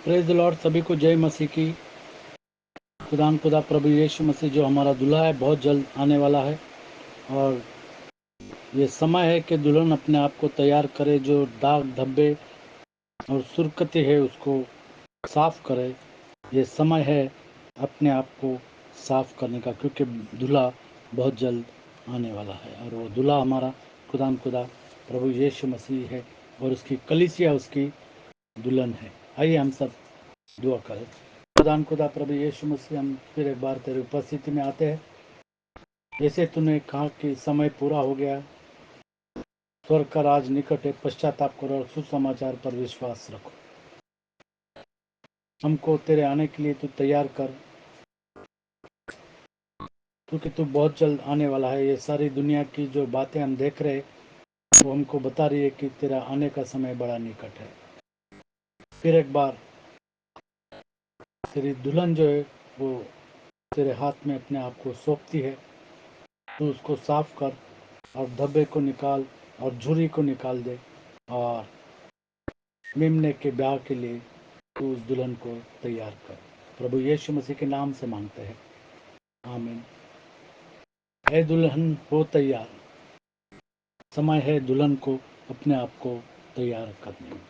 Praise the Lord. सभी को जय मसीह की। खुदा प्रभु यीशु मसीह जो हमारा दूल्हा है बहुत जल्द आने वाला है, और ये समय है कि दुल्हन अपने आप को तैयार करे, जो दाग धब्बे और सुर्खती है उसको साफ करे। ये समय है अपने आप को साफ करने का, क्योंकि दूल्हा बहुत जल्द आने वाला है, और वो दूल्हा हमारा खुदा प्रभु यीशु मसीह है, और उसकी कलीसिया उसकी दुल्हन है। आइए हम सब दुआ करें। खुदा प्रभु यीशु मसीह, हम फिर एक बार तेरी उपस्थिति में आते हैं। जैसे तूने कहा कि समय पूरा हो गया, स्वर्ग का राज निकट है, पश्चाताप करो और सुसमाचार पर विश्वास रखो। हमको तेरे आने के लिए तू तैयार कर, क्योंकि तू बहुत जल्द आने वाला है। ये सारी दुनिया की जो बातें हम देख रहे वो हमको बता रही है कि तेरा आने का समय बड़ा निकट है। फिर एक बार तेरी दुल्हन जो है वो तेरे हाथ में अपने आप को सौंपती है। तू उसको साफ कर और धब्बे को निकाल और झुर्री को निकाल दे, और मेमने के ब्याह के लिए तू उस दुल्हन को तैयार कर। प्रभु यीशु मसीह के नाम से मांगते हैं, आमीन। है दुल्हन हो तैयार, समय है दुल्हन को अपने आप को तैयार करने में।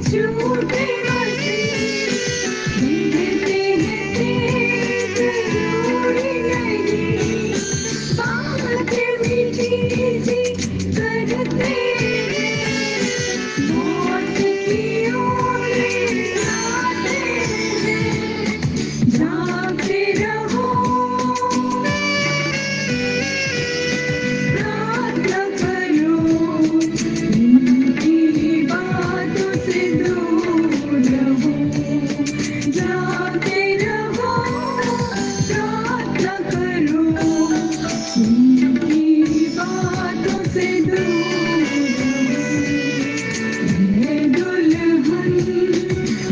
झूठे मसीह कहते हैं तेरे जरूरी नहीं, बात मीठी सी करते हैं, मौत की ओर आते हैं, जागते रहो, प्रार्थना करो, इनकी बातों से दूर रहो, जागते रहो, प्रार्थना करो, इनकी बातों से दूर रहो, ये दुल्हन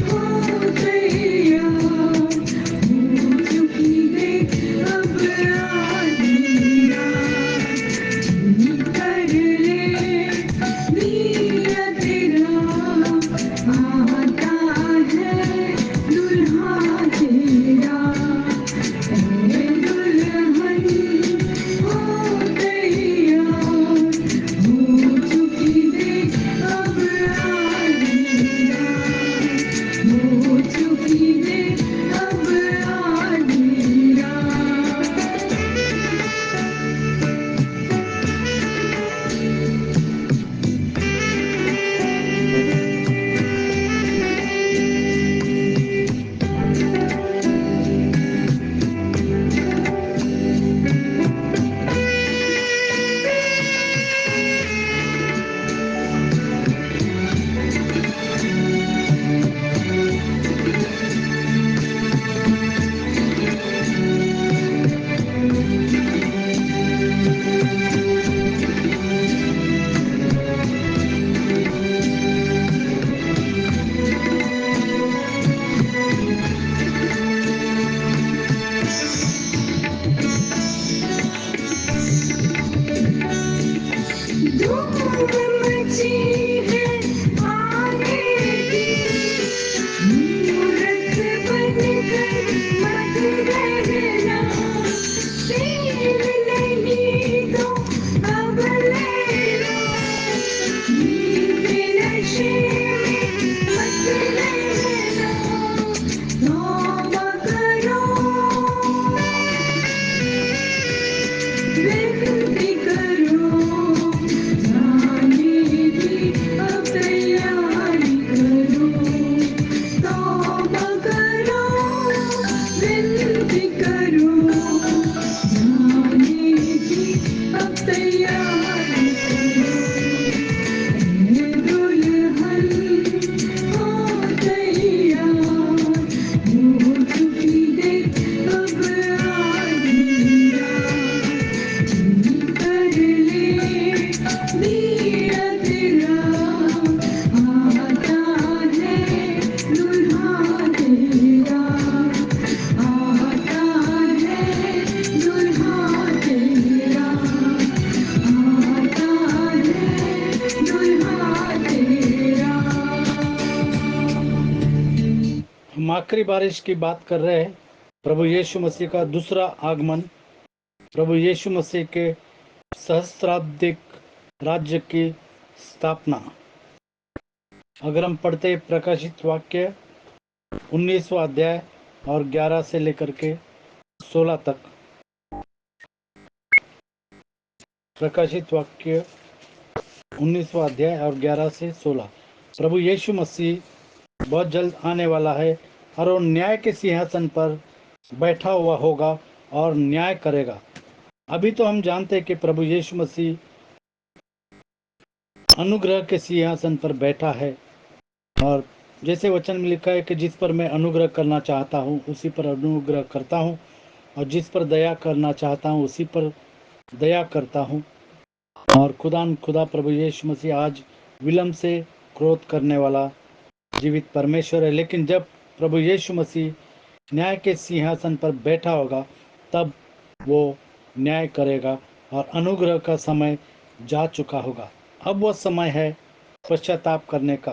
हो तैयार, हो चुकी देख अब आधी रात, कर ले दिया तेरा, आता है दुल्हा तेरा, ए दुल्हन हो तैयार, हो चुकी देख अब आधी रात, हो चुकी देख अब आधी रात। धूम मची है आने की, मूरत बनकर मत रहना, तेल नहीं तो अब ले लो, नींद नशे में मत रहना, तौबा करो, विनती करो, जाने की अब तैयारी करो, तौबा करो, विनती करो, जाने की अब तैयारी करो, ए दुल्हन हो तैयार, हो चुकी देख अब आधी रात, कर ले दिया तेरा, आता है दुल्हा तेरा, आता है दुल्हा तेरा, आता है दुल्हा तेरा। हम आखिरी बारिश की बात कर रहे हैं, प्रभु यीशु मसीह का दूसरा आगमन, प्रभु यीशु मसीह के सहस्राब्दिक राज्य की स्थापना। अगर हम पढ़ते हैं प्रकाशित वाक्य 19वां अध्याय और 11 से लेकर के 16 तक, प्रकाशित वाक्य 19वां अध्याय और 11 से 16। प्रभु यीशु मसीह बहुत जल्द आने वाला है और वो न्याय के सिंहासन पर बैठा हुआ होगा और न्याय करेगा। अभी तो हम जानते हैं कि प्रभु यीशु मसीह अनुग्रह के सिंहासन पर बैठा है, और जैसे वचन में लिखा है कि जिस पर मैं अनुग्रह करना चाहता हूँ उसी पर अनुग्रह करता हूँ, और जिस पर दया करना चाहता हूँ उसी पर दया करता हूँ। और खुदा प्रभु यीशु मसीह आज विलम्ब से क्रोध करने वाला जीवित परमेश्वर है, लेकिन जब प्रभु यीशु मसीह न्याय के सिंहासन पर बैठा होगा तब वो न्याय करेगा और अनुग्रह का समय जा चुका होगा। अब वह समय है पश्चाताप करने का,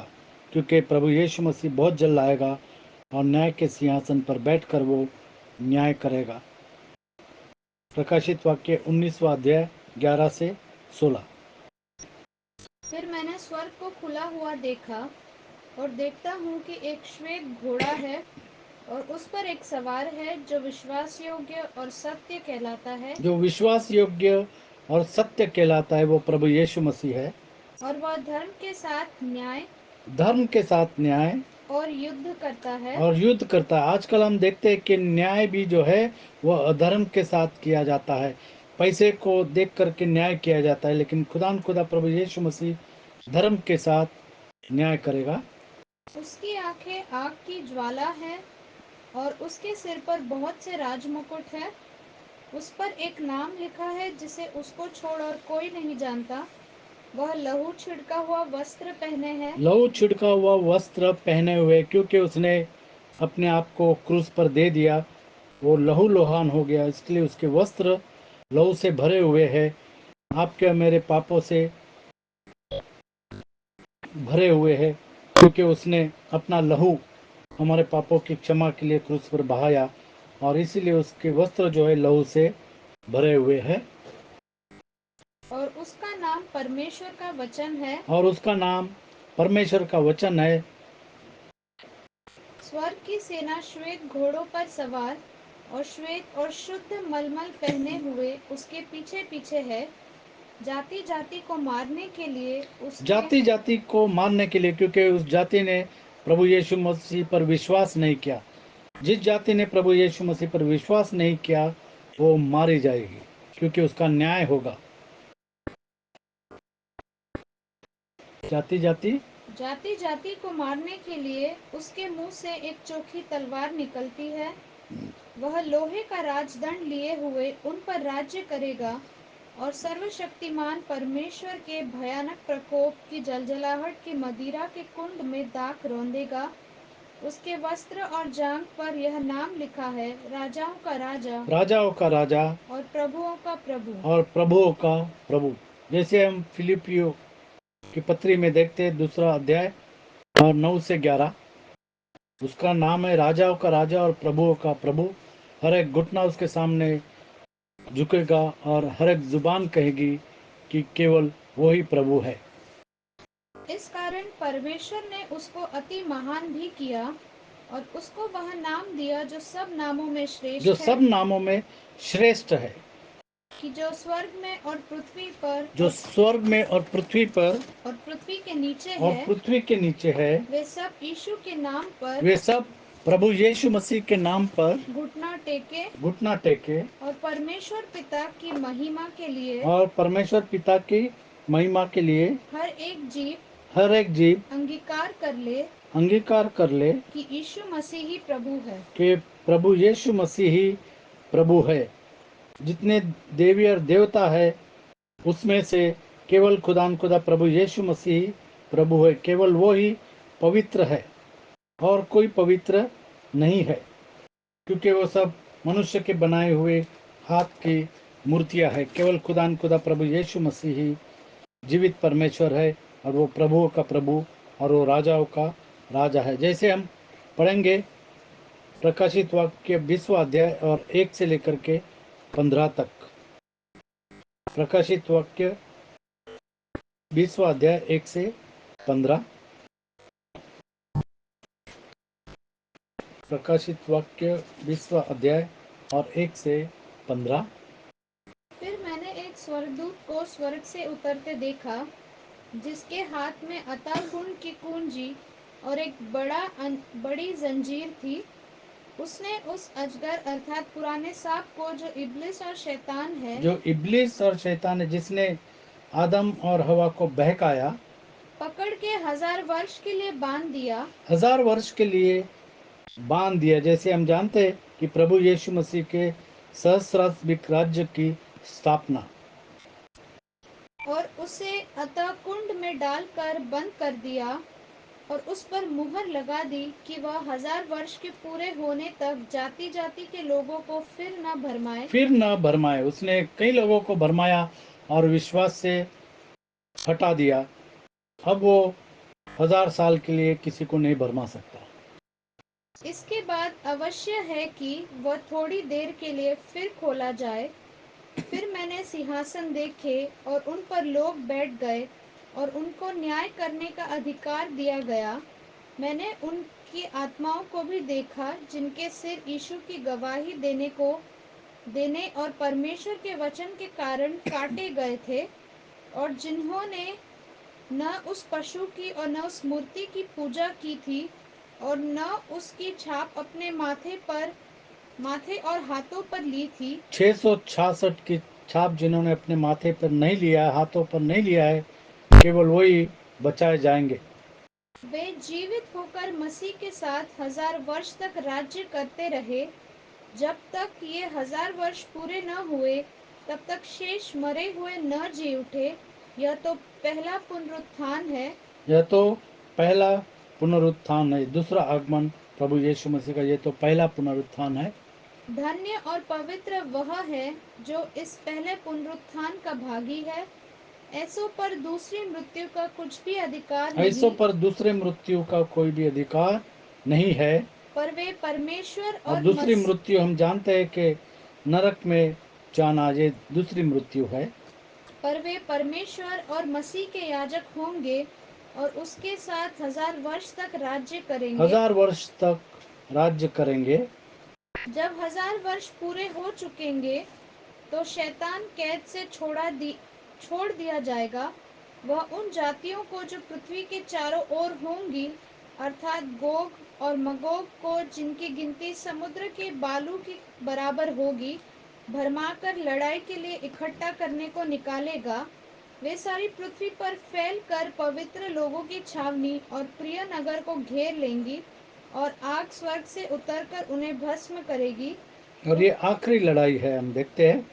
क्योंकि प्रभु यीशु मसीह बहुत जल्द आएगा और न्याय के सिंहासन पर बैठकर वो न्याय करेगा। प्रकाशित वाक्य 19वां अध्याय 11 से 16। फिर मैंने स्वर्ग को खुला हुआ देखा और देखता हूँ कि एक श्वेत घोड़ा है और उस पर एक सवार है जो विश्वास योग्य और सत्य कहलाता है, जो विश्वास योग्य और सत्य कहलाता है वो प्रभु यीशु मसीह है। और वह धर्म के साथ न्याय धर्म के साथ न्याय और युद्ध करता है। और युद्ध करता है। आजकल हम देखते हैं कि न्याय भी जो है वो अधर्म के साथ किया जाता है, पैसे को देख करके न्याय किया जाता है, लेकिन खुदा प्रभु यीशु मसीह धर्म के साथ न्याय करेगा। उसकी आंखें आग की ज्वाला हैं और उसके सिर पर बहुत से राजमुकुट हैं। उस पर एक नाम लिखा है जिसे उसको छोड़ और कोई नहीं जानता। वह लहू छिड़का हुआ वस्त्र पहने है लहू छिड़का हुआ वस्त्र पहने हुए, क्योंकि उसने अपने आप को क्रूस पर दे दिया, वो लहू लोहान हो गया, इसलिए उसके वस्त्र लहू से भरे हुए हैं। आपके और मेरे पापों से भरे हुए हैं, क्योंकि उसने अपना लहू हमारे पापों की क्षमा के लिए क्रूस पर बहाया, और इसीलिए उसके वस्त्र जो है लहू से भरे हुए हैं। और उसका नाम परमेश्वर का वचन है। और उसका नाम परमेश्वर का वचन है। स्वर्ग की सेना श्वेत घोड़ों पर सवार और श्वेत और शुद्ध मलमल पहने हुए उसके पीछे पीछे है। जाति जाति को मारने के लिए उसके जाति जाति को मारने के लिए, क्योंकि उस जाति ने प्रभु यीशु मसीह पर विश्वास नहीं किया। जिस जाति ने प्रभु यीशु मसीह पर विश्वास नहीं किया वो मारी जाएगी, क्योंकि उसका न्याय होगा। जाति जाति जाति जाति को मारने के लिए उसके मुंह से एक चोखी तलवार निकलती है। वह लोहे का राजदंड लिए हुए उन पर राज्य करेगा और सर्वशक्तिमान परमेश्वर के भयानक प्रकोप की जलजलाहट की मदिरा के कुंड में दाख रौंदेगा। उसके वस्त्र और जांघ पर यह नाम लिखा है, राजाओं का राजा राजाओं का राजा और प्रभुओं का प्रभु। और प्रभुओं का प्रभु। जैसे हम फिलिपियो की पत्री में देखते हैं, 2 अध्याय और 9 से 11, उसका नाम है राजाओं का राजा और प्रभुओं का प्रभु। हर एक घुटना उसके सामने झुकेगा और हर एक जुबान कहेगी कि केवल वो ही प्रभु है। इस कारण परमेश्वर ने उसको अति महान भी किया और उसको वह नाम दिया जो सब नामों में जो श्रेष्ठ है, सब नामों में श्रेष्ठ है, कि जो स्वर्ग में और पृथ्वी पर जो स्वर्ग में और पृथ्वी पर और पृथ्वी के नीचे और है, पृथ्वी के नीचे है, वे सब यीशु के नाम पर वे सब प्रभु यीशु मसीह के नाम पर घुटना टेके घुटना टेके और परमेश्वर पिता की महिमा के लिए और परमेश्वर पिता की महिमा के लिए हर एक जीव अंगीकार कर ले अंगीकार कर ले कि यीशु मसीह ही प्रभु है। कि प्रभु यीशु मसीह ही प्रभु है। जितने देवी और देवता है उसमें से केवल खुदा प्रभु यीशु मसीह प्रभु है। केवल वो ही पवित्र है और कोई पवित्र नहीं है, क्योंकि वो सब मनुष्य के बनाए हुए हाथ की मूर्तियां है। केवल खुदा प्रभु यीशु मसीह ही जीवित परमेश्वर है, और वो प्रभुओं का प्रभु और वो राजाओं का राजा है। जैसे हम पढ़ेंगे प्रकाशित वाक्य 20 अध्याय और 1 से लेकर के 15 तक। प्रकाशित वाक्य 20 अध्याय 1 से 15। प्रकाशित वाक्य 20 अध्याय और 1 से 15। फिर मैंने एक स्वर्गदूत को स्वर्ग से उतरते देखा, जिसके हाथ में अतः कुंड की कुंजी और एक बड़ी जंजीर थी। उसने उस अजगर अर्थात पुराने सांप को, जो इब्लिस और शैतान है, जो इब्लिस और शैतान है, जिसने आदम और हवा को बहकाया, पकड़ के 1000 वर्ष के लिए बांध दिया। 1000 वर्ष के लिए बांध दिया। जैसे हम जानते हैं कि प्रभु यीशु मसीह के सहस्राब्दिक राज्य की स्थापना, और उसे अतः कुंड में डालकर बंद कर दिया और उस पर मुहर लगा दी कि वह 1000 वर्ष के पूरे होने तक जाति जाति के लोगों को फिर न भरमाए। उसने कई लोगों को भरमाया और विश्वास से हटा दिया। अब वो 1000 साल के लिए किसी को नहीं भरमा सकता। इसके बाद अवश्य है कि वह थोड़ी देर के लिए फिर खोला जाए। फिर मैंने सिंहासन देखे और उन पर लोग बैठ गए और उनको न्याय करने का अधिकार दिया गया। मैंने उनकी आत्माओं को भी देखा जिनके सिर यीशु की गवाही देने और परमेश्वर के वचन के कारण काटे गए थे, और जिन्होंने न उस पशु की और न उस मूर्ति की पूजा की थी, और न उसकी छाप अपने माथे और हाथों पर ली थी। 666 की छाप जिन्होंने अपने माथे पर नहीं लिया है, हाथों पर नहीं लिया है, केवल वही बचाए जाएंगे। वे जीवित होकर मसीह के साथ 1000 वर्ष तक राज्य करते रहे। जब तक ये 1000 वर्ष पूरे न हुए, तब तक शेष मरे हुए न जी उठे। यह तो पहला पुनरुत्थान है। यह तो पहला पुनरुत्थान है, दूसरा आगमन प्रभु यीशु मसीह का ये तो पहला पुनरुत्थान है। धन्य और पवित्र वह है जो इस पहले पुनरुत्थान का भागी है। ऐसों पर दूसरी मृत्यु का कुछ भी अधिकार ऐसों नहीं, पर दूसरे मृत्यु का कोई भी अधिकार नहीं है। पर वे परमेश्वर और और दूसरी मृत्यु हम जानते हैं कि नरक में जाना, ये दूसरी मृत्यु है। पर वे परमेश्वर और मसीह के याजक होंगे और उसके साथ 1000 वर्ष तक राज्य करेंगे। 1000 वर्ष तक राज्य करेंगे। जब 1000 वर्ष पूरे हो चुकेंगे, तो शैतान कैद से छोड़ दिया जाएगा। वह उन जातियों को जो पृथ्वी के चारों ओर होंगी, अर्थात गोग और मगोग को, जिनकी गिनती समुद्र के बालू की बराबर होगी, भरमाकर लड़ाई के लिए इकट्ठा करने को निकालेगा। वे सारी पृथ्वी पर फैल कर पवित्र लोगों की छावनी और प्रिय नगर को घेर लेंगी, और आग स्वर्ग से उतरकर उन्हें भस्म करेगी। और ये आखिरी लड़ाई है, हम देखते हैं।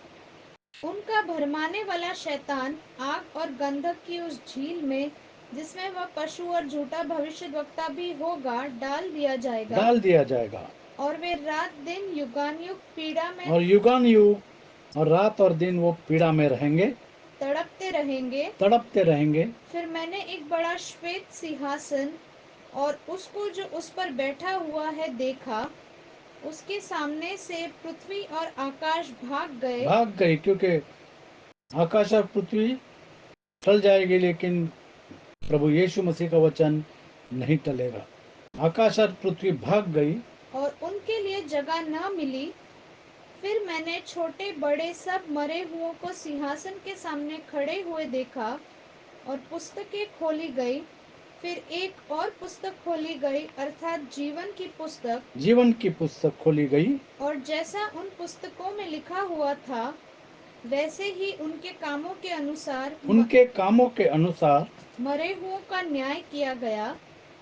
उनका भरमाने वाला शैतान आग और गंधक की उस झील में, जिसमें वह पशु और झूठा भविष्यद्वक्ता भी होगा, डाल दिया जाएगा। डाल दिया जाएगा। और वे रात दिन युगानुयुग पीड़ा में और युगान युग और रात और दिन वो पीड़ा में रहेंगे, तड़पते रहेंगे। तड़पते रहेंगे। फिर मैंने एक बड़ा श्वेत सिंहासन और उसको जो उस पर बैठा हुआ है देखा। उसके सामने से पृथ्वी और आकाश भाग गई, क्योंकि आकाश और पृथ्वी टल जाएगी, लेकिन प्रभु यीशु मसीह का वचन नहीं टलेगा। आकाश और पृथ्वी भाग गई। और उनके लिए जगह न मिली। फिर मैंने छोटे बड़े सब मरे हुओं को सिंहासन के सामने खड़े हुए देखा, और पुस्तकें खोली गई। फिर एक और पुस्तक खोली गई, अर्थात जीवन की पुस्तक। जीवन की पुस्तक खोली गई। और जैसा उन पुस्तकों में लिखा हुआ था, वैसे ही उनके कामों के अनुसार उनके कामों के अनुसार मरे हुओं का न्याय किया गया।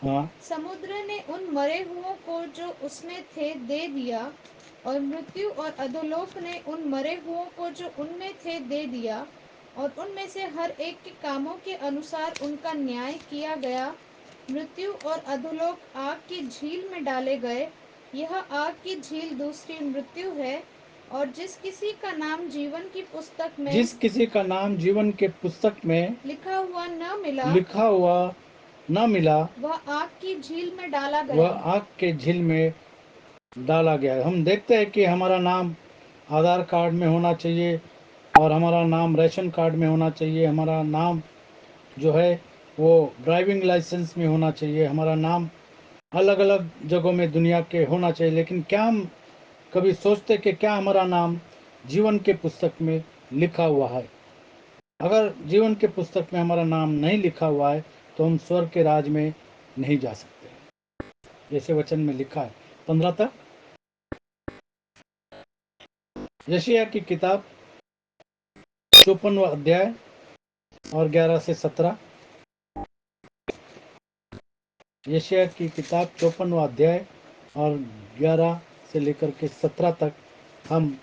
हाँ, समुद्र ने उन मरे हुओं को जो उसमें थे दे दिया, और मृत्यु और अधोलोक ने उन मरे हुओं को जो उनमें थे दे दिया, और उनमें से हर एक के कामों के अनुसार उनका न्याय किया गया। मृत्यु और अधोलोक आग की झील में डाले गए। यह आग की झील दूसरी मृत्यु है। और जिस किसी का नाम जीवन की पुस्तक में जिस किसी का नाम जीवन के पुस्तक में लिखा हुआ न मिला, लिखा हुआ न मिला, वह आग की झील में डाला वह गया। आग के झील में डाला गया। हम देखते हैं कि हमारा नाम आधार कार्ड में होना चाहिए, और हमारा नाम राशन कार्ड में होना चाहिए, हमारा नाम जो है वो ड्राइविंग लाइसेंस में होना चाहिए, हमारा नाम अलग अलग जगहों में दुनिया के होना चाहिए। लेकिन क्या हम कभी सोचते कि क्या हमारा नाम जीवन के पुस्तक में लिखा हुआ है? अगर जीवन के पुस्तक में हमारा नाम नहीं लिखा हुआ है, तो हम स्वर्ग के राज में नहीं जा सकते, जैसे वचन में लिखा है 15 तक। यशायाह की किताब 54वां अध्याय और 11 से 17। यशायाह की किताब 54वां अध्याय और 11 से लेकर के 17 तक हम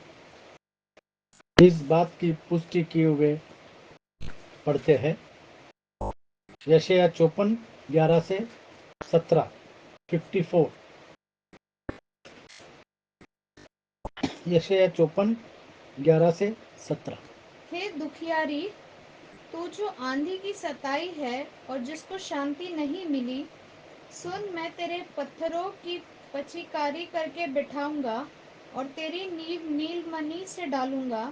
इस बात की पुष्टि किए हुए पढ़ते हैं। यशायाह 54 11 से 17, 54। यशायाह 54 11 से 17। हे दुखियारी, तू जो आंधी की सताई है और जिसको शांति नहीं मिली, सुन, मैं तेरे पत्थरों की पचीकारी करके बिठाऊंगा और तेरी नींव नीलमणि से डालूंगा।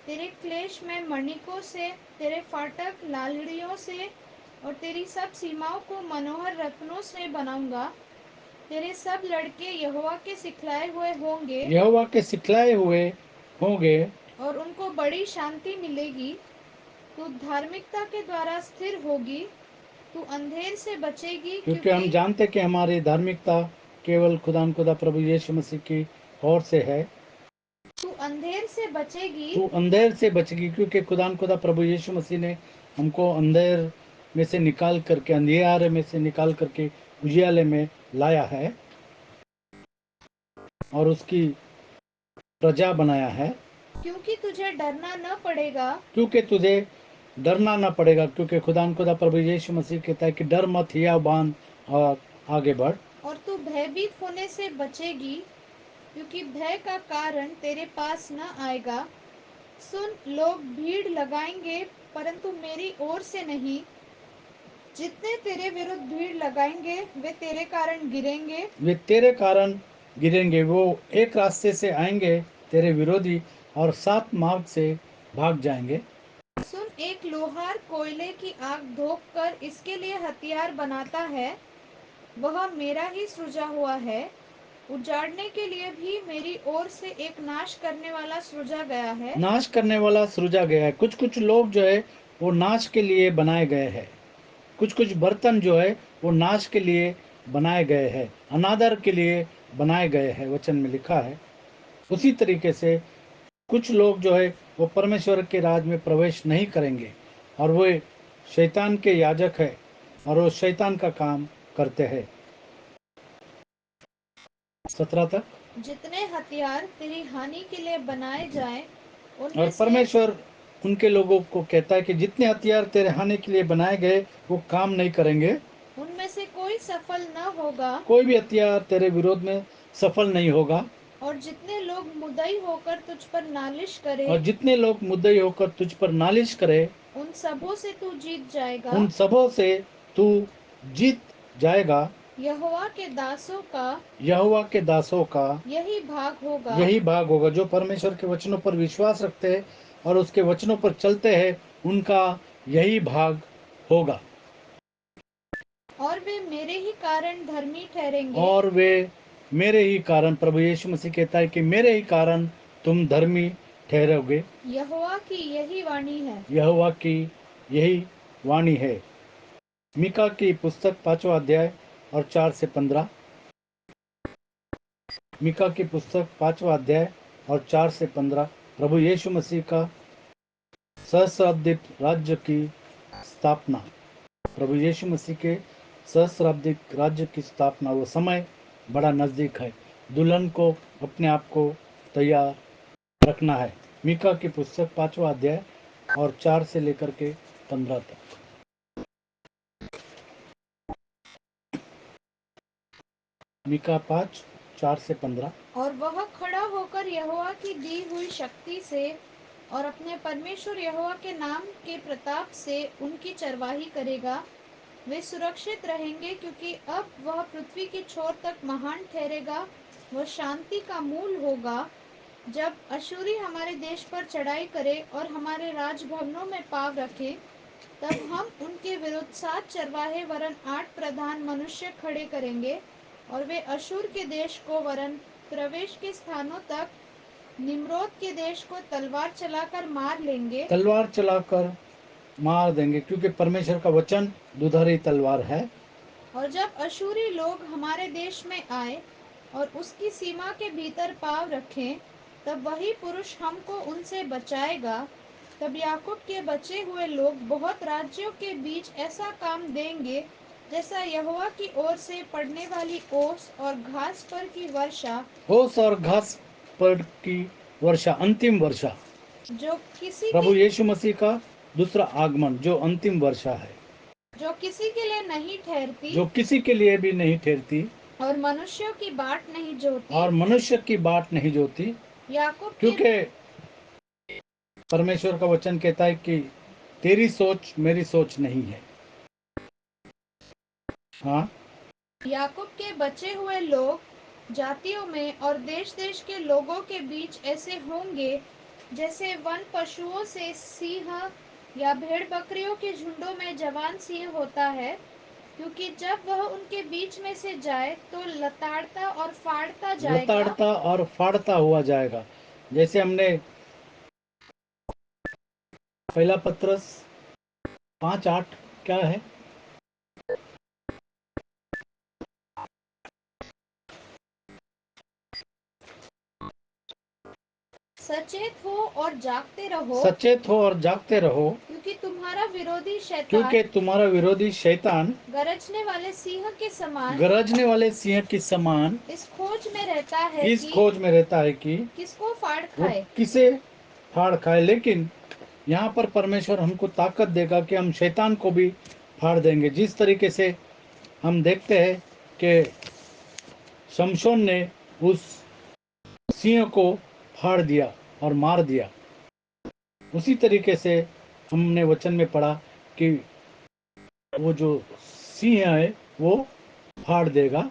तेरे क्लेश में मणिकों से, तेरे फाटक लालड़ियों से और तेरी सब सीमाओं को मनोहर रत्नों से बनाऊंगा। तेरे सब लड़के यहोवा के सिखलाए हुए होंगे यहोवा के सिखलाए हुए होंगे और उनको बड़ी शांति मिलेगी। तू धार्मिकता के द्वारा स्थिर होगी। तू अंधेर से बचेगी, क्योंकि हम जानते कि हमारी धार्मिकता केवल खुदा प्रभु यीशु मसीह की ओर से है। तू अंधेर से बचेगी तू अंधेर से बचेगी, क्योंकि खुदा प्रभु यीशु मसीह ने हमको अंधेर में से निकाल करके, अंधियारे में से निकाल करके उजियाले में लाया है और उसकी प्रजा बनाया है। क्योंकि तुझे डरना न पड़ेगा। क्योंकि तुझे डरना ना पड़ेगा, क्योंकि खुदा प्रभु यीशु मसीह कहता है कि डर मत, हिया बांध और आगे बढ़। और तू भयभीत होने से बचेगी, क्योंकि भय का कारण तेरे पास न आएगा। सुन, लोग भीड़ लगाएंगे परंतु मेरी ओर से नहीं। जितने तेरे विरुद्ध भीड़ लगाएंगे वे तेरे कारण गिरेंगे। वे तेरे कारण गिरेंगे। वो एक रास्ते से आएंगे तेरे विरोधी और 7 मार्ग से भाग जाएंगे। सुन, एक लोहार कोयले की आग धोख कर इसके लिए हथियार बनाता है। वह मेरा ही सृजा हुआ है। उजाड़ने के लिए भी मेरी ओर से एक नाश करने वाला सृजा गया है। नाश करने वाला सृजा गया है। कुछ कुछ लोग जो है वो नाश के लिए बनाए गए हैं। कुछ कुछ बर्तन जो है वो नाश के लिए बनाए गए हैं, अनादर के लिए बनाए गए हैं, वचन में लिखा है। उसी तरीके से कुछ लोग जो है वो परमेश्वर के राज में प्रवेश नहीं करेंगे और वो शैतान के याजक है और वो शैतान का काम करते हैं। 17 तक। जितने हथियार तेरी हानि के लिए बनाए जाएं, और उनमें से परमेश्वर उनके लोगों को कहता है कि जितने हथियार तेरे हानि के लिए बनाए गए वो काम नहीं करेंगे। कोई सफल न होगा। कोई भी हथियार तेरे विरोध में सफल नहीं होगा। और जितने लोग मुद्दई होकर तुझ पर नालिश करें, और जितने लोग मुद्दई होकर तुझ पर नालिश करे, उन सबों से तू जीत जाएगा। उन सबों से तू जीत जाएगा। यहोवा के दासों का यहोवा के दासों का यही भाग होगा। यही भाग होगा। जो परमेश्वर के वचनों पर विश्वास रखते हैं और उसके वचनों पर चलते हैं, उनका यही भाग होगा। और वे मेरे ही कारण धर्मी ठहरेंगे। और वे मेरे ही कारण, प्रभु यीशु मसीह कहता है कि मेरे ही कारण तुम धर्मी ठहरोगे। यहोवा की यही वाणी है। यहोवा की यही वाणी है। मीका की पुस्तक 5वां अध्याय और 4 से 15। मीका की पुस्तक 5वां अध्याय और 4 से 15। प्रभु यीशु मसीह का सहस्राब्दिक राज्य की स्थापना। प्रभु यीशु मसीह के सहस्राब्दिक राज्य की स्थापना, वो समय बड़ा नजदीक है। दुल्हन को अपने आप को तैयार रखना है। मीका की पुस्तक 5वां अध्याय और 4 से लेकर के 15 तक। मीका 5, 4 से 15। और वह खड़ा होकर यहोवा की दी हुई शक्ति से और अपने परमेश्वर यहोवा के नाम के प्रताप से उनकी चरवाही करेगा। वे सुरक्षित रहेंगे, क्योंकि अब वह पृथ्वी की छोर तक महान ठहरेगा। वह शांति का मूल होगा। जब अशूरी हमारे देश पर चढ़ाई करे और हमारे राजभवनों में पाँव रखे, तब हम उनके विरुद्ध 7 चरवाहे वरन 8 प्रधान मनुष्य खड़े करेंगे। और वे अशूर के देश को वरन प्रवेश के स्थानों तक, निम्रोद के देश को तलवार चलाकर मार लेंगे। तलवार चलाकर मार देंगे, क्योंकि परमेश्वर का वचन दुधारी तलवार है। और जब अशूरी लोग हमारे देश में आए और उसकी सीमा के भीतर पाँव रखें, तब वही पुरुष हमको उनसे बचाएगा। तब याकूब के बचे हुए लोग बहुत राज्यों के बीच ऐसा काम देंगे, जैसा यहोवा की ओर से पड़ने वाली ओस और घास पर की वर्षा, ओस और घास पर की वर्षा, अंतिम वर्षा। जो किसी प्रभु के यीशु मसीह का दूसरा आगमन, जो अंतिम वर्षा है, जो किसी के लिए नहीं ठहरती जो किसी के लिए भी नहीं ठहरती और मनुष्यों की बाट नहीं जोती। और मनुष्य की बाट नहीं जोती। याकूब के क्योंकि परमेश्वर का वचन कहता है कि तेरी सोच मेरी सोच नहीं है। हाँ। याकूब के बचे हुए लोग जातियों में और देश देश के लोगों के बीच ऐसे होंगे, जैसे वन पशुओं से सिंह या भेड़ बकरियों के झुंडों में जवान सिंह होता है, क्योंकि जब वह उनके बीच में से जाए तो लताड़ता और फाड़ता जाएगा। लताड़ता और फाड़ता हुआ जाएगा। जैसे हमने पहला पत्रस 5:8 क्या है? सचेत हो और जागते रहो, सचेत हो और जागते रहो, क्योंकि तुम्हारा विरोधी क्योंकि शैतान तुम्हारा विरोधी शैतान गरजने वाले सिंह के समान गरजने वाले सिंह के समान इस खोज में रहता है इस कि खोज में रहता है कि किसको फाड़ वो खाए। किसे फाड़ खाए। लेकिन यहाँ पर परमेश्वर हमको ताकत देगा कि हम शैतान को भी फाड़ देंगे। जिस तरीके से हम देखते हैं कि शमशोन ने उस सिंह को फाड़ दिया और मार दिया, उसी तरीके से हमने वचन में पढ़ा कि वो जो सिंह है वो फाड़ देगा।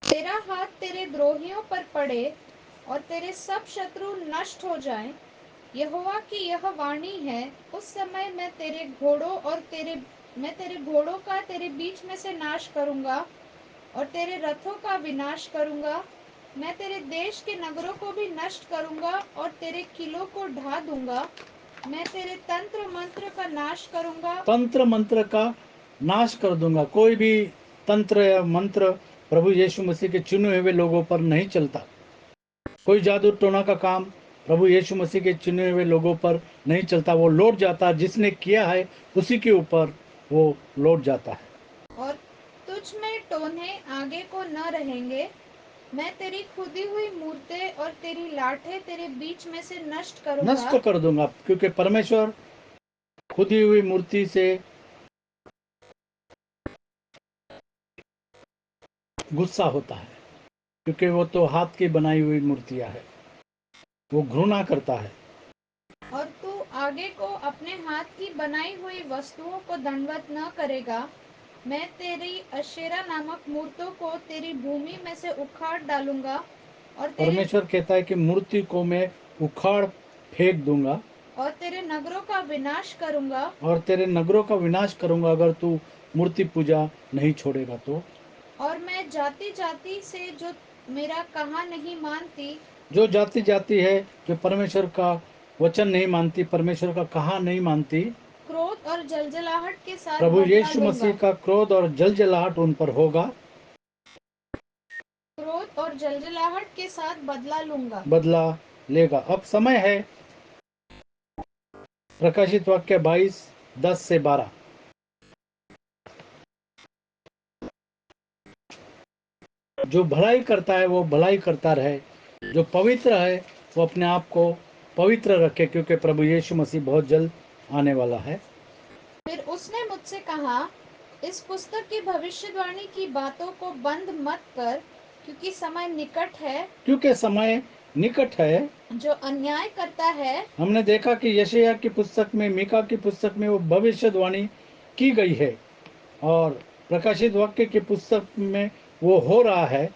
तेरा हाथ तेरे द्रोहियों पर पड़े और तेरे सब शत्रु नष्ट हो जाएं। यहोवा की यह वाणी है, उस समय मैं तेरे घोड़ों का तेरे बीच में से नाश करूंगा और तेरे रथों का विनाश करूंगा। मैं तेरे देश के नगरों को भी नष्ट करूंगा और तेरे किलों को ढा दूंगा। मैं तेरे तंत्र मंत्र का नाश करूंगा। तंत्र मंत्र का नाश कर दूंगा। कोई भी तंत्र या मंत्र प्रभु यीशु मसीह के चुने हुए लोगों पर नहीं चलता। कोई जादू टोना का काम प्रभु यीशु मसीह के चुने हुए लोगों पर नहीं चलता। वो लौट जाता है, जिसने किया है उसी के ऊपर वो लौट जाता है। और तुझ में टोने आगे को न रहेंगे। मैं तेरी खुदी हुई मूरतें और तेरी लाठें तेरे बीच में से नष्ट नष्ट करूंगा। कर दूंगा, क्योंकि परमेश्वर खुदी हुई मूर्ति से गुस्सा होता है, क्योंकि वो तो हाथ की बनाई हुई मूर्तियां है। वो घृणा करता है। और तू आगे को अपने हाथ की बनाई हुई वस्तुओं को दंडवत न करेगा। मैं तेरी अशेरा नामक मूर्तों को तेरी भूमि में से उखाड़ डालूंगा परमेश्वर कहता है कि मूर्ति को मैं उखाड़ फेंक दूंगा और तेरे नगरों का विनाश करूंगा। और तेरे नगरों का विनाश करूंगा, अगर तू मूर्ति पूजा नहीं छोड़ेगा तो। और मैं जाति जाति से जो मेरा कहा नहीं मानती, जो जाति जाति है, जो परमेश्वर का वचन नहीं मानती, परमेश्वर का कहा नहीं मानती, क्रोध और जलजलाहट के साथ प्रभु बदला यीशु लूंगा। मसीह का क्रोध और जलजलाहट उन पर होगा। क्रोध और जलजलाहट के साथ बदला लूंगा। बदला लेगा। अब समय है प्रकाशित वाक्य 22:10 से 12। जो भलाई करता है वो भलाई करता रहे, जो पवित्र है वो अपने आप को पवित्र रखे, क्योंकि प्रभु यीशु मसीह बहुत जल्द आने वाला है। फिर उसने मुझसे कहा, इस पुस्तक की भविष्यवाणी की बातों को बंद मत कर, क्योंकि समय निकट है। क्योंकि समय निकट है। जो अन्याय करता है हमने देखा कि यशायाह की पुस्तक में, मीका की पुस्तक में वो भविष्यवाणी की गई है, और प्रकाशित वाक्य की पुस्तक में वो हो रहा है।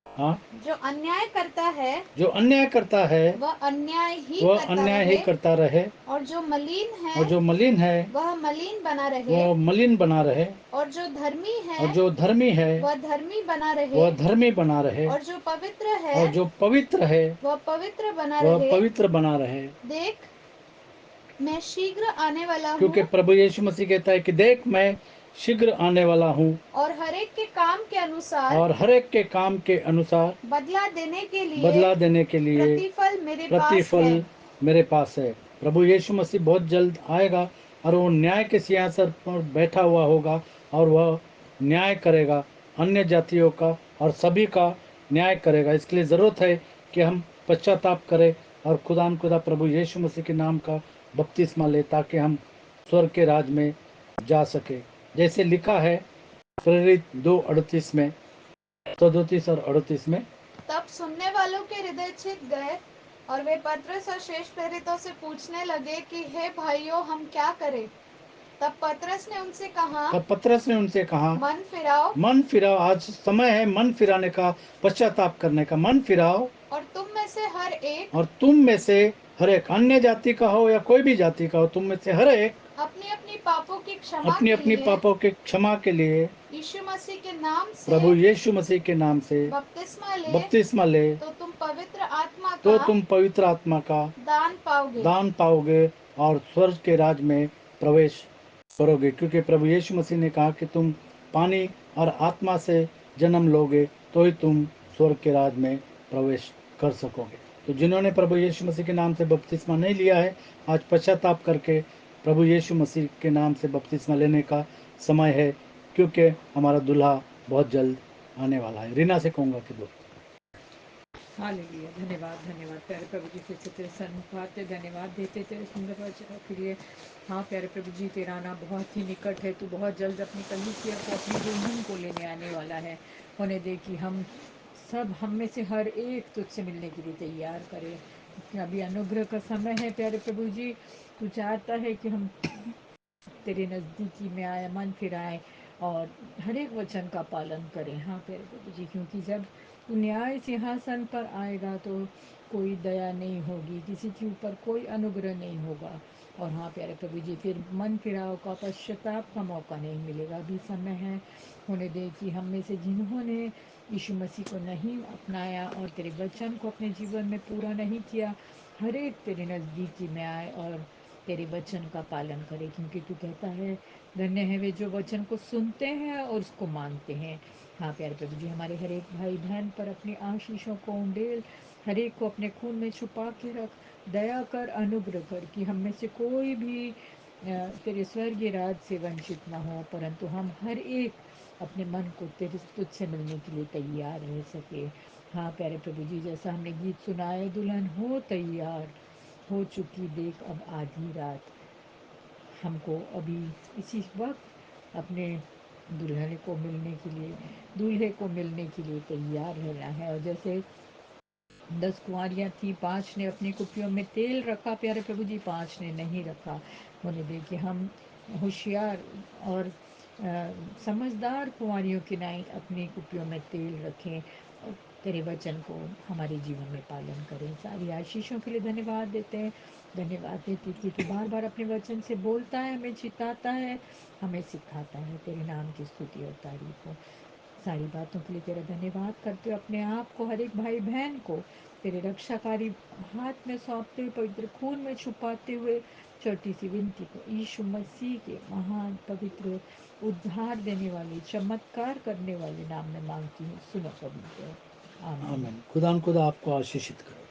हाँ, जो अन्याय करता है जो अन्याय करता है वह अन्याय ही वह करता अन्याय ही रहे, करता रहे, और जो मलिन और है जो मलिन है वह मलिन बना रहे, वो मलिन बना रहे, और जो धर्मी और है जो धर्मी है वह धर्मी बना रहे, वह धर्मी बना रहे, और जो पवित्र है और जो पवित्र है वह पवित्र बना वह रहे। पवित्र बना रहे। देख, मैं शीघ्र आने वाला क्योंकि हूँ, प्रभु यीशु मसीह कहता है कि देख मैं शीघ्र आने वाला हूँ, और हरेक के काम के अनुसार और हर एक के काम के अनुसार बदला देने के लिए बदला देने के लिए प्रतिफल मेरे पास है। प्रतिफल मेरे पास है। प्रभु यीशु मसीह बहुत जल्द आएगा, और वो न्याय के सिंहासन पर बैठा हुआ होगा, और वह न्याय करेगा अन्य जातियों का और सभी का न्याय करेगा। इसके लिए ज़रूरत है कि हम पश्चाताप करें और खुदा प्रभु यीशु मसीह के नाम का बपतिस्मा ले, ताकि हम स्वर्ग के राज में जा सके। जैसे लिखा है प्रेरित 2:38 में, 37 और 38 में। तब सुनने वालों के हृदय छिद गए और वे पतरस और शेष प्रेरितों से पूछने लगे कि हे भाइयों, हम क्या करें? तब पतरस ने उनसे कहा, तब पतरस ने उनसे कहा, मन फिराओ मन फिराओ। आज समय है मन फिराने का, पश्चाताप करने का। मन फिराओ, और तुम में से हर एक और तुम में से हर एक अन्य जाति का हो या कोई भी जाति का हो, तुम में से हर एक अपनी अपनी पापों की क्षमा अपनी के अपनी लिए पापों के क्षमा के लिए यीशु मसीह के नाम से प्रभु यीशु मसीह के नाम से बपतिस्मा ले बपतिस्मा ले, तो तुम पवित्र आत्मा तो का तुम पवित्र आत्मा का दान पाओगे। दान पाओगे और स्वर्ग के राज में प्रवेश करोगे। क्योंकि प्रभु यीशु मसीह ने कहा कि तुम पानी और आत्मा से जन्म लोगे तो ही तुम स्वर्ग के राज में प्रवेश कर सकोगे। तो जिन्होंने प्रभु यीशु मसीह के नाम से बपतिस्मा नहीं लिया है, आज पश्चाताप करके प्रभु यीशु मसीह के नाम से बपतिस्मा लेने का समय है, क्योंकि हमारा दूल्हा बहुत जल्द आने वाला है। रीना से कहूँगा कि दो। हालेलुया, धन्यवाद धन्यवाद प्यारे प्रभु जी, फिर से तेरे सन्मुखात धन्यवाद देते तेरे सुंदर वचनों के लिए। हाँ प्यारे प्रभु जी, तेरा आना बहुत ही निकट है। तू बहुत जल्द अपनी कलीसिया को, अपनी दुल्हन को लेने आने वाला है। होने दे कि हम सब, हम में से हर एक तुझसे मिलने के लिए तैयार करे। अभी अनुग्रह का समय है प्यारे प्रभु जी। तू चाहता है कि हम तेरे नज़दीकी में आए, मन फिराएं और हर एक वचन का पालन करें। हाँ प्यारे प्रभु जी, क्योंकि जब तू न्याय सिंहासन पर आएगा तो कोई दया नहीं होगी, किसी के ऊपर कोई अनुग्रह नहीं होगा। और हाँ प्यारे प्रभु जी, फिर मन फिराव का, पश्चाताप का मौका नहीं मिलेगा। अभी समय है, होने दे कि हम में से जिन्होंने यीशु मसीह को नहीं अपनाया और तेरे वचन को अपने जीवन में पूरा नहीं किया, हर एक तेरे नज़दीकी में आए और तेरे वचन का पालन करे। क्योंकि तू कहता है धन्य है वे जो वचन को सुनते हैं और उसको मानते हैं। हाँ प्यारे प्रभु जी, हमारे हर एक भाई बहन पर अपनी आशीषों को उंडेल, हर एक को अपने खून में छुपा के रख, दया कर, अनुग्रह कर कि हम में से कोई भी तेरे स्वर्गीय राज से वंचित न हो, परंतु हम हर एक अपने मन को तेरे तुझसे मिलने के लिए तैयार रह सके। हाँ प्यारे प्रभु जी, जैसा हमने गीत सुना है, दुल्हन हो तैयार, हो चुकी देख अब आधी रात। हमको अभी इसी वक्त अपने दुल्हन को मिलने के लिए, दूल्हे को मिलने के लिए तैयार रहना है। और जैसे 10 कुंवारियाँ थी, 5 ने अपनी कुप्पियों में तेल रखा प्यारे प्रभु जी, 5 ने नहीं रखा। होने दे कि हम होशियार और समझदार कुंवारियों की नाई अपनी कुप्पियों में तेल रखें और तेरे वचन को हमारे जीवन में पालन करें। सारी आशीषों के लिए धन्यवाद देते हैं। धन्यवाद देते कि तू बार बार अपने वचन से बोलता है, हमें चिताता है, हमें सिखाता है। तेरे नाम की स्तुति और तारीफ हो। सारी बातों के लिए तेरा धन्यवाद करते हो। अपने आप को, हर एक भाई बहन को तेरे रक्षाकारी हाथ में सौंपते हुए, पवित्र खून में छुपाते हुए, छोटी सी विनती को यीशु मसीह के महान पवित्र उद्धार देने वाले, चमत्कार करने वाले नाम में मांगती हूँ, सुनो पवित्र। आमीन। आमीन। खुदा आपको आशीषित करे।